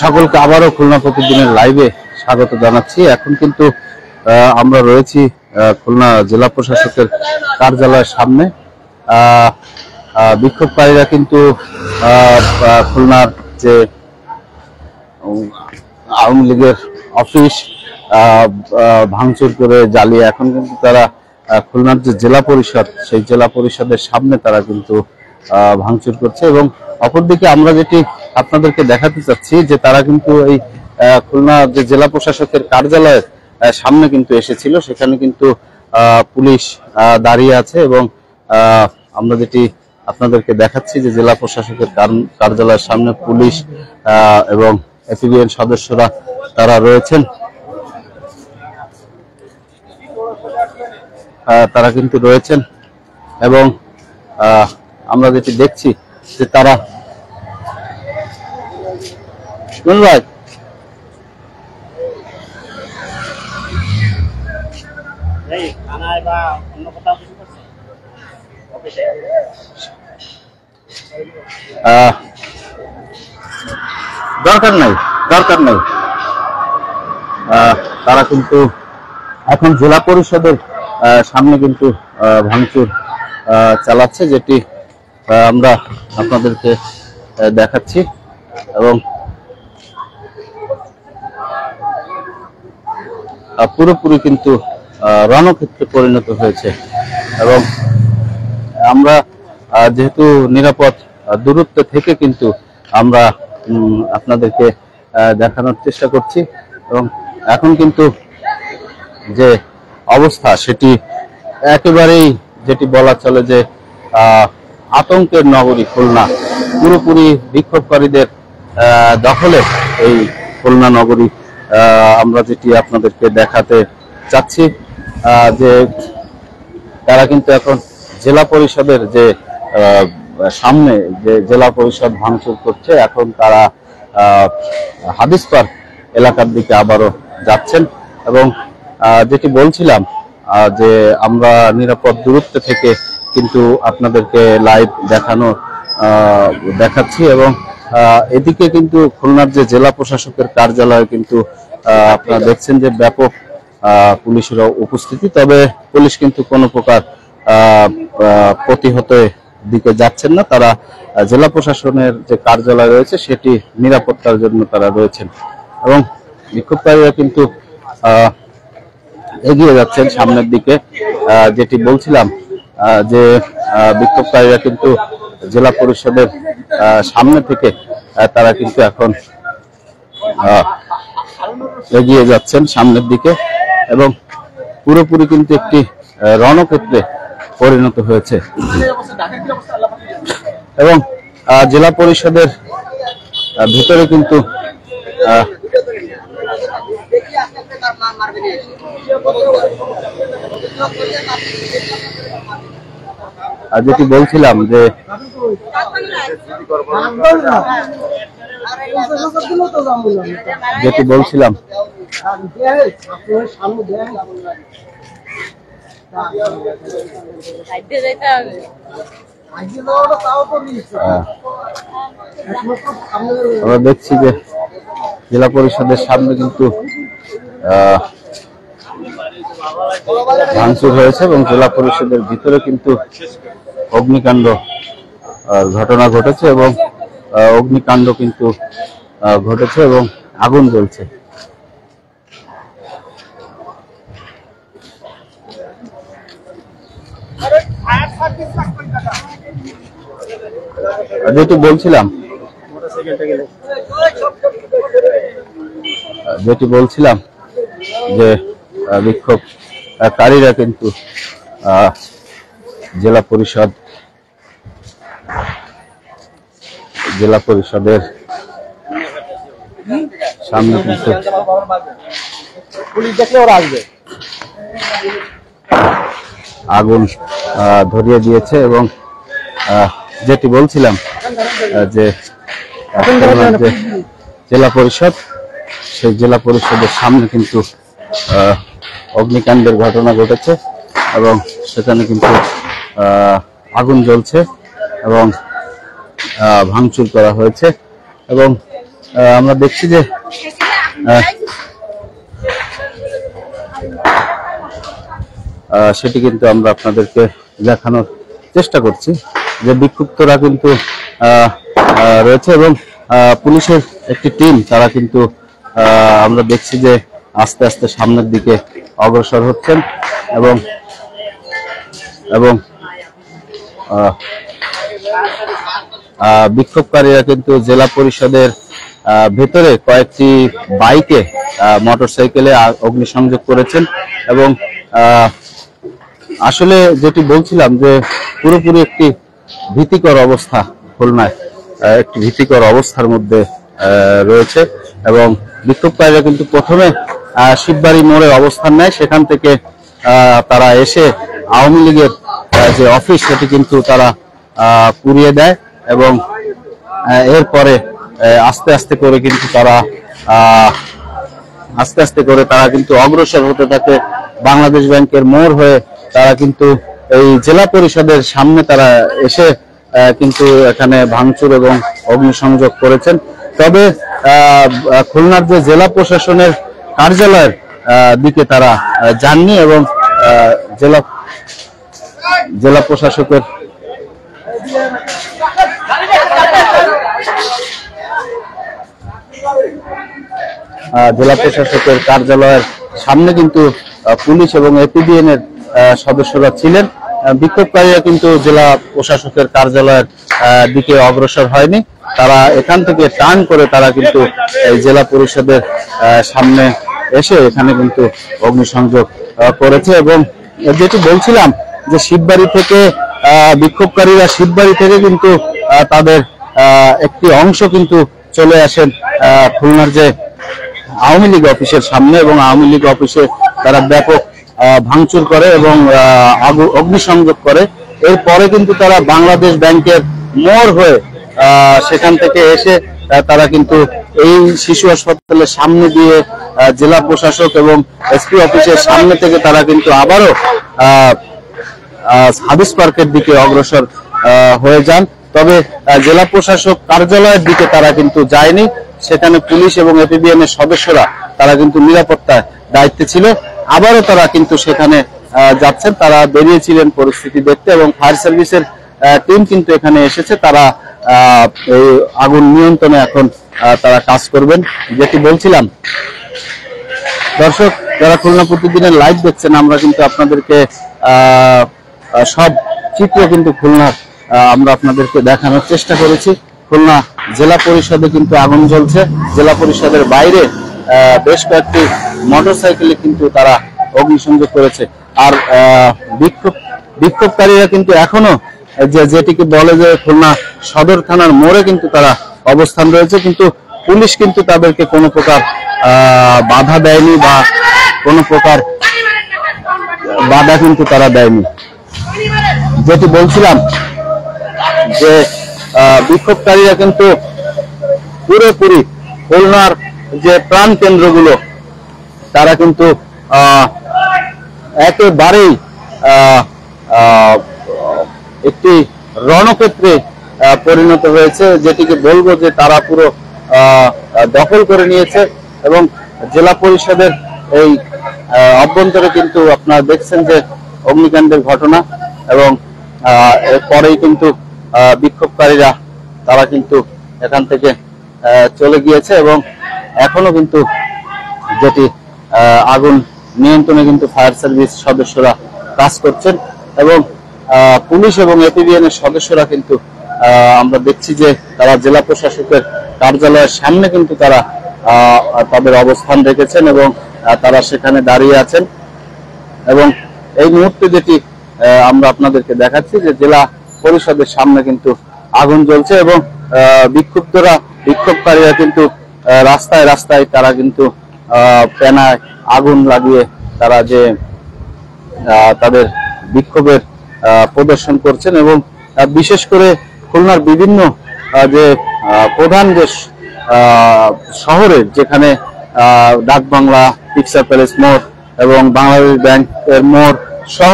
সকলকে আবারও খুলনা প্রতিদিনের লাইভে স্বাগত জানাচ্ছি। এখন কিন্তু আমরা রয়েছি খুলনা জেলা প্রশাসকের কার্যালয়ের সামনে। বিক্ষোভকারীরা কিন্তু খুলনার যে আওয়ামী লীগের অফিস ভাঙচুর করে জ্বালিয়ে এখন কিন্তু তারা খুলনার যে জেলা পরিষদ সেই জেলা পরিষদের সামনে তারা কিন্তু ভাঙচুর করছে। এবং অপরদিকে আমরা যেটি আপনাদেরকে দেখাতে চাচ্ছি যে তারা কিন্তু এই খুলনা যে জেলা প্রশাসকের কার্যালয়ের সামনে কিন্তু এসেছিল, সেখানে কিন্তু পুলিশ দাঁড়িয়ে আছে। এবং আমরা যেটি আপনাদেরকে দেখাচ্ছি যে জেলা প্রশাসকের কার্যালয়ের সামনে পুলিশ এবং এপিবিএন সদস্যরা তারা রয়েছেন। তারা কিন্তু রয়েছেন এবং আমরা যেটি দেখছি যে তারা ভাই দরকার নাই তারা কিন্তু এখন জেলা পরিষদের সামনে কিন্তু ভাঙচুর চালাচ্ছে, যেটি আমরা আপনাদেরকে দেখাচ্ছি। এবং পুরোপুরি কিন্তু রণক্ষেত্রে পরিণত হয়েছে। এবং আমরা যেহেতু নিরাপদ দূরত্ব থেকে কিন্তু আমরা আপনাদেরকে দেখানোর চেষ্টা করছি। এবং এখন কিন্তু যে অবস্থা সেটি একেবারেই যেটি বলা চলে যে আতঙ্কের নগরী খুলনা, পুরোপুরি বিক্ষোভকারীদের দখলে এই খুলনা নগরী। আমরা যেটি আপনাদেরকে দেখাতে চাচ্ছি যে তারা কিন্তু এখন জেলা পরিষদের যে সামনে যে জেলা পরিষদ ভাঙচুর করছে, এখন তারা হাদিস পার্ক এলাকার দিকে আবারও যাচ্ছেন। এবং যেটি বলছিলাম যে আমরা নিরাপদ দূরত্ব থেকে কিন্তু আপনাদেরকে লাইভ দেখাচ্ছি। এবং এদিকে কিন্তু খুলনার যে জেলা প্রশাসকের কার্যালয়ে কিন্তু আপনারা দেখছেন যে ব্যাপক পুলিশের উপস্থিতি, তবে পুলিশ কিন্তু কোনো প্রকার প্রতিহত দিকে যাচ্ছেন না। তারা জেলা প্রশাসনের যে কার্যালয় রয়েছে সেটি নিরাপত্তার জন্য তারা রয়েছেন। এবং বিক্ষোভকারীরা কিন্তু এগিয়ে যাচ্ছেন সামনের দিকে। যেটি বলছিলাম যে বিক্ষোভকারীরা কিন্তু জেলা পরিষদের সামনে থেকে তারা কিন্তু এখন এগিয়ে যাচ্ছেন সামনের দিকে। এবং পুরোপুরি কিন্তু একটি রণক্ষেত্রে পরিণত হয়েছে। এবং জেলা পরিষদের ভিতরে কিন্তু যেটি বলছিলাম যে আমরা দেখছি যে জেলা পরিষদের সামনে কিন্তু ভাঙচুর হয়েছে এবং জেলা পরিষদের ভিতরে কিন্তু অগ্নিকাণ্ড ঘটনা ঘটেছে। এবং অগ্নিকাণ্ড কিন্তু ঘটেছে এবং আগুন জ্বলছে। যেটি বলছিলাম যে বিক্ষোভকারীরা কিন্তু জেলা পরিষদের সামনে কিন্তু আগুন ধরিয়ে দিয়েছে। এবং যেটি বলছিলাম যে জেলা পরিষদ সেই জেলা পরিষদের সামনে কিন্তু অগ্নিকাণ্ডের ঘটনা ঘটেছে এবং সেখানে কিন্তু আগুন জ্বলছে এবং ভাঙচুর করা হয়েছে। এবং আমরা দেখছি যে সেটি কিন্তু আমরা আপনাদেরকে দেখানোর চেষ্টা করছি যে বিক্ষুব্ধরা কিন্তু রয়েছে এবং পুলিশের একটি টিম তারা কিন্তু আমরা দেখছি যে আস্তে আস্তে সামনের দিকে অগ্রসর হচ্ছেন এবং এবং বিক্ষোভকারীরা কিন্তু জেলা পরিষদের ভেতরে কয়েকটি বাইকে মোটরসাইকেলে অগ্নিসংযোগ করেছেন এবং আসলে যেটি বলছিলাম যে পুরোপুরি একটি ভীতিকর অবস্থা খুলনায় একটি ভীতিকর অবস্থার মধ্যে রয়েছে এবং বিক্ষোভকারীরা কিন্তু প্রথমে শিববাড়ি মোড়ে অবস্থান নেয়, সেখান থেকে তারা এসে আওয়ামী লীগের যে অফিস সেটি কিন্তু তারা পুড়িয়ে দেয় এবং এরপরে আস্তে আস্তে করে তারা কিন্তু অগ্রসর হতে থাকে বাংলাদেশ ব্যাংকের মোড় হয়ে। তারা কিন্তু এই জেলা পরিষদের সামনে তারা এসে কিন্তু এখানে ভাঙচুর এবং অগ্নিসংযোগ করেছেন। তবে খুলনার যে জেলা প্রশাসনের কার্যালয়ের দিকে তারা যাননি এবং জেলা প্রশাসকের কার্যালয়ের সামনে কিন্তু পুলিশ এবং এপিবিএন এর সদস্যরা ছিলেন। বিক্ষোভকারীরা কিন্তু জেলা প্রশাসকের কার্যালয়ের দিকে অগ্রসর হয়নি, তারা এখান থেকে টার্ন করে তারা কিন্তু এই জেলা পরিষদের সামনে এসে এখানে কিন্তু অগ্নিসংযোগ করেছে। এবং যেটি বলছিলাম যে শিববাড়ি থেকে বিক্ষোভকারীরা শিববাড়ি থেকে কিন্তু তাদের একটি অংশ কিন্তু চলে আসেন খুলনার যে আওয়ামী লীগ অফিসের সামনে এবং আওয়ামী লীগ অফিসে তারা ব্যাপক ভাঙচুর করে এবং অগ্নিসংযোগ করে। এরপরে কিন্তু তারা বাংলাদেশ ব্যাংকের মোড় হয়ে সেখান থেকে এসে তারা কিন্তু এই শিশু হাসপাতালের সামনে দিয়ে জেলা প্রশাসক এবং এসপি অফিসের সামনে থেকে তারা কিন্তু আবারও হাদিস পার্কের দিকে অগ্রসর হয়ে যান। তবে জেলা প্রশাসক কার্যালয়ের দিকে তারা কিন্তু যায়নি, সেখানে পুলিশ এবং এপিবিএন এর সদস্যরা তারা কিন্তু নিরাপত্তার দায়িত্বে ছিল। আবারও তারা কিন্তু সেখানে যাচ্ছেন, তারা বেরিয়েছিলেন পরিস্থিতি দেখতে এবং ফায়ার সার্ভিসের টিম কিন্তু এখানে এসেছে, তারা এই আগুন নিয়ন্ত্রণে এখন তারা কাজ করবেন। যেটি বলছিলাম দর্শক যারা খুলনা প্রতিদিনের লাইভ দেখছেন, আমরা কিন্তু আপনাদেরকে সব চিত্র কিন্তু খুলনার আমরা আপনাদেরকে দেখানোর চেষ্টা করেছি। খুলনা জেলা পরিষদে কিন্তু আগুন জ্বলছে, জেলা পরিষদের বাইরে বেশ কয়েকটি মোটরসাইকেলে কিন্তু তারা অগ্নিসংযোগ করেছে। আর বিক্ষোভকারীরা কিন্তু এখনো যেটিকে বলে যে খুলনা সদর থানার মোড়ে কিন্তু তারা অবস্থান রয়েছে, কিন্তু পুলিশ কিন্তু তাদেরকে কোনো প্রকার বাধা দেয়নি বা কোনো প্রকার বাধা কিন্তু তারা দেয়নি। যেটি বলছিলাম যে বিক্ষোভকারীরা কিন্তু পুরোপুরি খুলনার যে প্রাণ কেন্দ্রগুলো তারা কিন্তু একেবারেই একটি রণক্ষেত্রে পরিণত হয়েছে, যেটিকে বলবো যে তারা পুরো দখল করে নিয়েছে। এবং জেলা পরিষদের এই অভ্যন্তরে কিন্তু আপনারা দেখছেন যে অগ্নিকাণ্ডের ঘটনা এবং এরপরেই কিন্তু বিক্ষোভকারীরা তারা কিন্তু এখান থেকে চলে গিয়েছে এবং এখনো কিন্তু যেটি আগুন নিয়ন্ত্রণে কিন্তু ফায়ার সার্ভিস সদস্যরা কাজ করছেন এবং পুলিশ এবং এপিবিএন এর সদস্যরা কিন্তু আমরা দেখছি যে তারা জেলা প্রশাসকের কার্যালয়ের সামনে কিন্তু তারা তাদের অবস্থান রেখেছেন এবং তারা সেখানে দাঁড়িয়ে আছেন। এবং এই মুহূর্তে যেটি আমরা আপনাদেরকে দেখাচ্ছি যে জেলা পরিষদের সামনে কিন্তু আগুন জ্বলছে এবং বিক্ষোভকারীরা কিন্তু রাস্তায় রাস্তায় তারা কিন্তু পেনায় আগুন লাগিয়ে তারা যে তাদের বিক্ষোভের প্রদর্শন করছেন। এবং বিশেষ করে খুলনার বিভিন্ন যে প্রধান যে শহরের যেখানে ডাকবাংলা, পিকচার প্যালেস মোড় এবং বাংলাদেশ ব্যাংকের মোড় সহ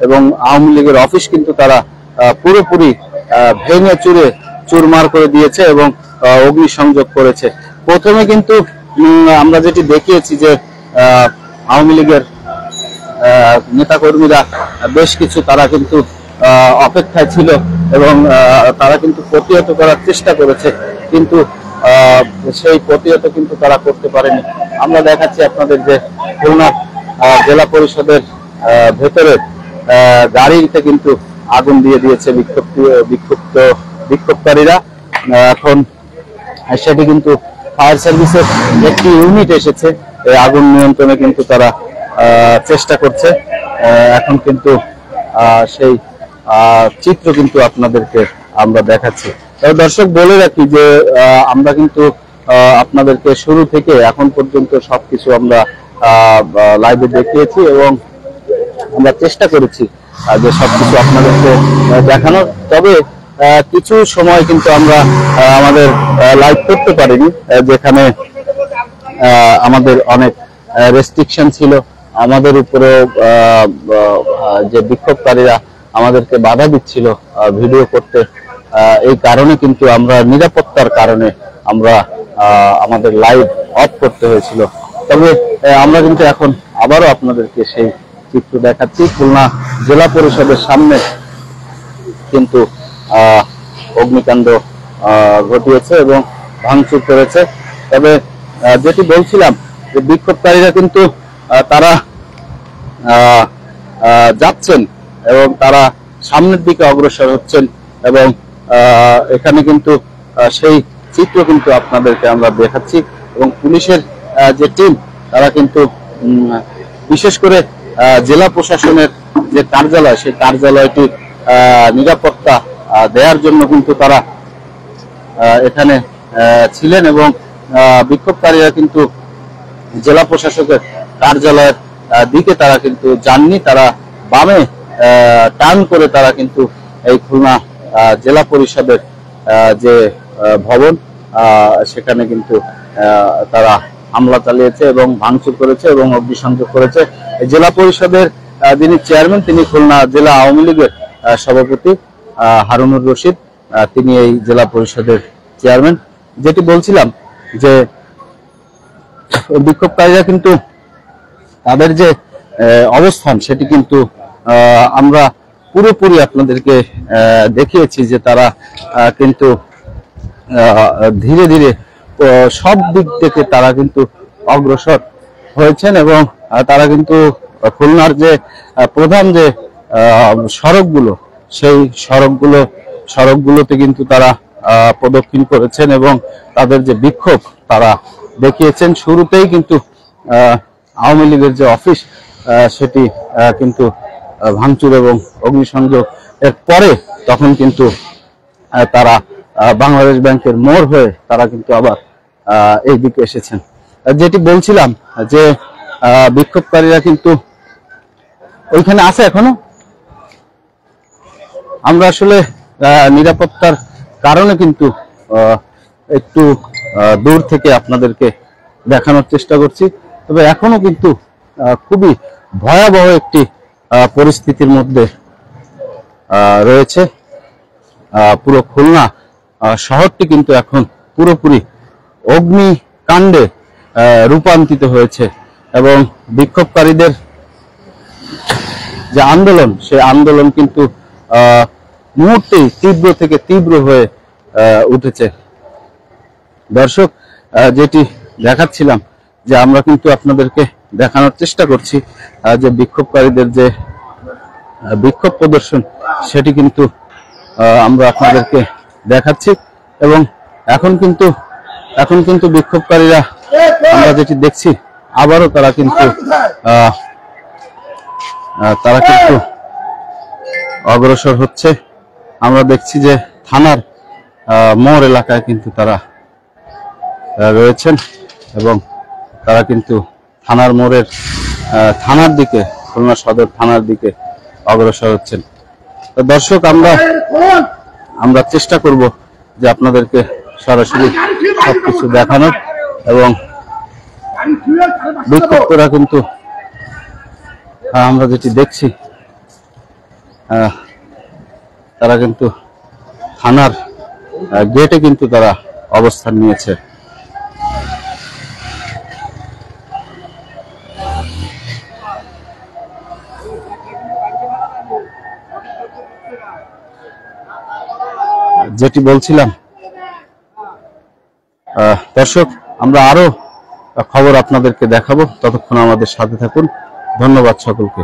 এবং আওয়ামী লীগের অফিস কিন্তু তারা পুরোপুরি ভেঙে চুরমার করে দিয়েছে এবং অগ্নিসংযোগ করেছে। প্রথমে কিন্তু আমরা যেটি দেখিয়েছি যে আওয়ামী লীগের নেতাকর্মীরা বেশ কিছু তারা কিন্তু অপেক্ষায় ছিল এবং তারা কিন্তু প্রতিহত করার চেষ্টা করেছে, কিন্তু সেই প্রতিহত কিন্তু তারা করতে পারেনি। আমরা দেখাচ্ছি আপনাদের যে খুলনা জেলা পরিষদের ভেতরে গাড়িতে কিন্তু আগুন দিয়ে দিয়েছে বিক্ষোভকারীরা। এখন সেটি কিন্তু ফায়ার সার্ভিসের একটি ইউনিট এসেছে, এই আগুন নিয়ন্ত্রণে কিন্তু তারা চেষ্টা করছে। এখন কিন্তু সেই চিত্র কিন্তু আপনাদেরকে আমরা দেখাচ্ছি। দর্শক বলে রাখি যে আমরা কিন্তু আপনাদেরকে শুরু থেকে এখন পর্যন্ত সবকিছু আমরা লাইভে দেখিয়েছি এবং আমরা চেষ্টা করেছি যে সবকিছু আপনাদেরকে দেখানোর। তবে কিছু সময় কিন্তু আমরা আমাদের লাইভ করতে পারিনি, যেখানে আমাদের অনেক রেস্ট্রিকশন ছিল, আমাদের উপরে যে বিক্ষোভকারীরা আমাদেরকে বাধা দিচ্ছিল ভিডিও করতে। এই কারণে কিন্তু আমরা নিরাপত্তার কারণে আমরা আমাদের লাইভ অফ করতে হয়েছিল। তবে আমরা কিন্তু এখন আবারও আপনাদেরকে সেই চিত্র দেখাচ্ছি। খুলনা জেলা পরিষদের সামনে কিন্তু অগ্নিকাণ্ড ঘটিয়েছে এবং ভাঙচুর করেছে। তবে যেটি বলছিলাম যে বিক্ষোভকারীরা কিন্তু তারা যাচ্ছেন এবং তারা সামনের দিকে অগ্রসর হচ্ছেন এবং এখানে কিন্তু সেই চিত্র কিন্তু আপনাদেরকে আমরা দেখাচ্ছি। এবং পুলিশের যে টিম তারা কিন্তু বিশেষ করে জেলা প্রশাসনের যে কার্যালয়, সেই কার্যালয়টি নিরাপত্তা দেওয়ার জন্য কিন্তু তারা এখানে ছিলেন এবং বিক্ষোভকারীরা কিন্তু জেলা প্রশাসকের কার্যালয়ের দিকে তারা কিন্তু যাননি, তারা বামে টার্ন করে তারা কিন্তু এই খুলনা জেলা পরিষদের যে ভবন সেখানে কিন্তু তারা হামলা চালিয়েছে এবং ভাঙচুর করেছে এবং অগ্নিসংযোগ করেছে। জেলা পরিষদের যিনি চেয়ারম্যান, তিনি খুলনা জেলা আওয়ামী লীগের সভাপতি হারুনুর রশিদ, তিনি এই জেলা পরিষদের চেয়ারম্যান। যেটি বলছিলাম যে বিক্ষোভকারীরা কিন্তু তাদের যে অবস্থান সেটি কিন্তু আমরা পুরোপুরি আপনাদেরকে দেখিয়েছি যে তারা কিন্তু ধীরে ধীরে সব দিক থেকে তারা কিন্তু অগ্রসর হয়েছেন এবং তারা কিন্তু খুলনার যে প্রধান যে সড়কগুলো, সেই সড়কগুলোতে কিন্তু তারা প্রদক্ষিণ করেছেন এবং তাদের যে বিক্ষোভ তারা দেখিয়েছেন। শুরুতেই কিন্তু আওয়ামী লীগের যে অফিস সেটি কিন্তু ভাঙচুর এবং অগ্নিসংযোগ এর পরে তখন কিন্তু তারা বাংলাদেশ ব্যাংকের মোড় হয়ে তারা কিন্তু আবার এই দিকে এসেছেন। যেটি বলছিলাম যে বিক্ষোভকারীরা কিন্তু ওইখানে আছে এখনো। আমরা আসলে নিরাপত্তার কারণে কিন্তু একটু দূর থেকে আপনাদেরকে দেখানোর চেষ্টা করছি। তবে এখনো কিন্তু খুবই ভয়াবহ একটি পরিস্থিতির মধ্যে রয়েছে পুরো খুলনা শহরটি, কিন্তু এখন পুরোপুরি অগ্নিকাণ্ডে রূপান্তরিত হয়েছে এবং বিক্ষোভকারীদের যে আন্দোলন, সেই আন্দোলন কিন্তু মুহূর্তেই তীব্র থেকে তীব্র হয়ে উঠেছে। দর্শক, যেটি দেখাচ্ছিলাম যে আমরা কিন্তু আপনাদেরকে দেখানোর চেষ্টা করছি যে বিক্ষোভকারীদের যে বিক্ষোভ প্রদর্শন সেটি কিন্তু আমরা আপনাদেরকে দেখাচ্ছি এবং এখন কিন্তু বিক্ষোভকারীরা আমরা যেটি দেখছি আবারও তারা কিন্তু অগ্রসর হচ্ছে। আমরা দেখছি যে থানার মোড় এলাকায় কিন্তু তারা রয়েছেন এবং তারা কিন্তু থানার মোড়ের থানার দিকে, খুলনা সদর থানার দিকে অগ্রসর হচ্ছেন। তো দর্শক, আমরা চেষ্টা করব যে আপনাদেরকে সরাসরি সবকিছু দেখানোর এবং বিক্ষোভকারীরা কিন্তু আমরা যেটি দেখছি তারা কিন্তু থানার গেটে কিন্তু তারা অবস্থান নিয়েছে। যেটি বলছিলাম, দর্শক, আমরা আরো খবর আপনাদেরকে দেখাবো, ততক্ষণ আমাদের সাথে থাকুন। ধন্যবাদ সকলকে।